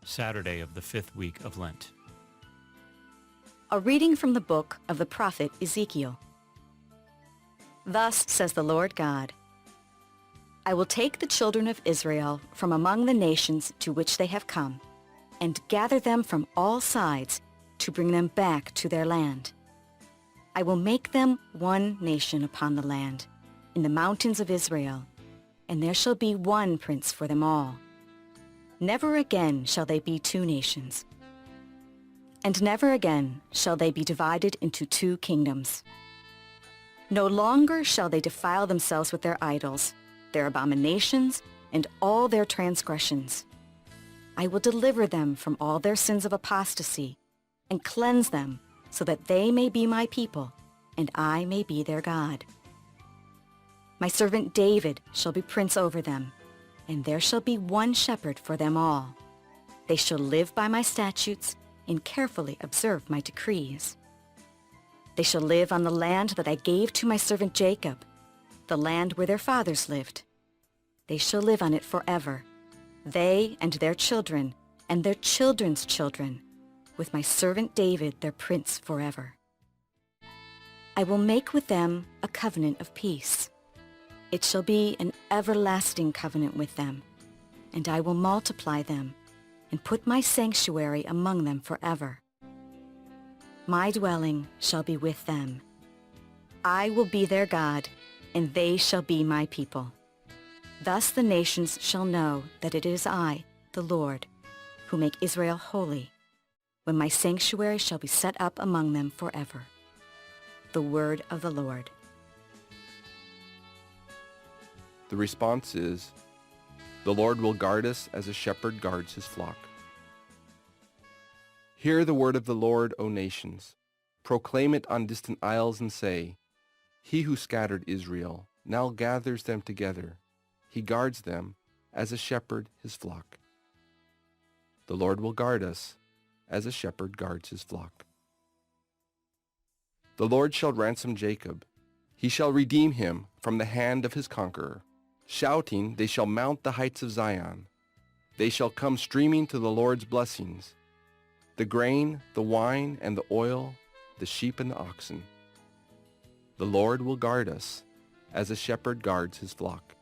Saturday of the 5th week of Lent. A reading from the book of the prophet Ezekiel. Thus says the Lord God, I will take the children of Israel from among the nations to which they have come, and gather them from all sides to bring them back to their land. I will make them one nation upon the land, in the mountains of Israel, and there shall be one prince for them all. Never again shall they be two nations, and never again shall they be divided into two kingdoms. No longer shall they defile themselves with their idols, their abominations, and all their transgressions. I will deliver them from all their sins of apostasy, and cleanse them, so that they may be my people, and I may be their God. My servant David shall be prince over them, and there shall be one shepherd for them all. They shall live by my statutes, and carefully observe my decrees. They shall live on the land that I gave to my servant Jacob, the land where their fathers lived. They shall live on it forever, they and their children, and their children's children, with my servant David their prince forever. I will make with them a covenant of peace. It shall be an everlasting covenant with them, and I will multiply them, and put my sanctuary among them forever. My dwelling shall be with them. I will be their God, and they shall be my people. Thus the nations shall know that it is I, the Lord, who make Israel holy, when my sanctuary shall be set up among them forever. The word of the Lord. The response is, the Lord will guard us as a shepherd guards his flock. Hear the word of the Lord, O nations. Proclaim it on distant isles and say, He who scattered Israel now gathers them together. He guards them as a shepherd his flock. The Lord will guard us as a shepherd guards his flock. The Lord shall ransom Jacob. He shall redeem him from the hand of his conqueror. Shouting, they shall mount the heights of Zion. They shall come streaming to the Lord's blessings, the grain, the wine, and the oil, the sheep and the oxen. The Lord will guard us as a shepherd guards his flock.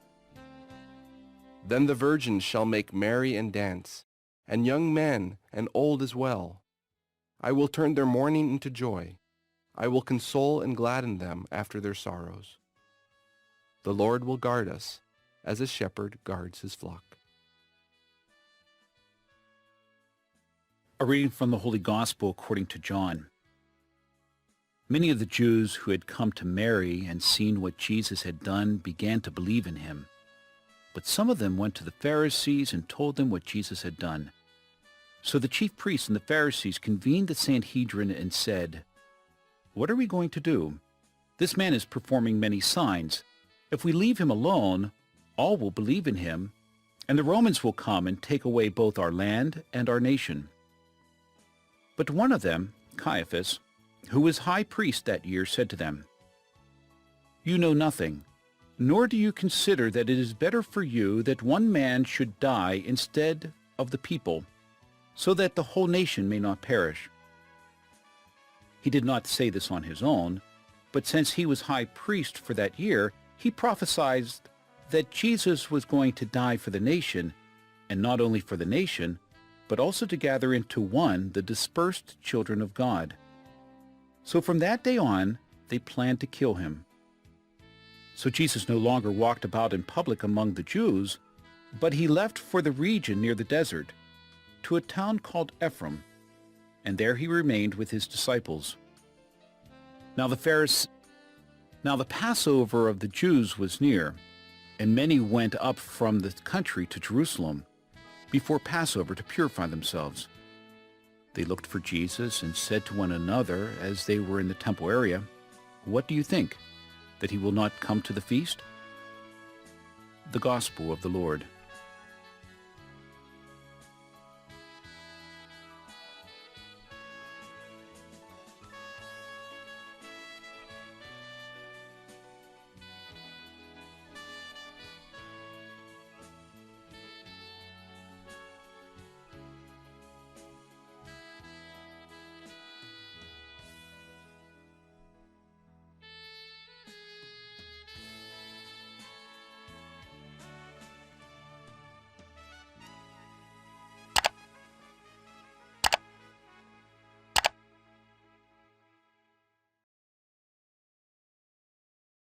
Then the virgins shall make merry and dance, and young men and old as well. I will turn their mourning into joy. I will console and gladden them after their sorrows. The Lord will guard us as a shepherd guards his flock. A reading from the Holy Gospel according to John. Many of the Jews who had come to Mary and seen what Jesus had done began to believe in him. But some of them went to the Pharisees and told them what Jesus had done. So the chief priests and the Pharisees convened the Sanhedrin and said, What are we going to do? This man is performing many signs. If we leave him alone, all will believe in him, and the Romans will come and take away both our land and our nation. But one of them, Caiaphas, who was high priest that year, said to them, You know nothing, nor do you consider that it is better for you that one man should die instead of the people, so that the whole nation may not perish. He did not say this on his own, but since he was high priest for that year, he prophesied that Jesus was going to die for the nation, and not only for the nation, but also to gather into one the dispersed children of God. So from that day on, they planned to kill him. So Jesus no longer walked about in public among the Jews, but he left for the region near the desert, to a town called Ephraim, and there he remained with his disciples. Now the Passover of the Jews was near, and many went up from the country to Jerusalem before Passover to purify themselves. They looked for Jesus and said to one another as they were in the temple area, What do you think, that he will not come to the feast? The Gospel of the Lord.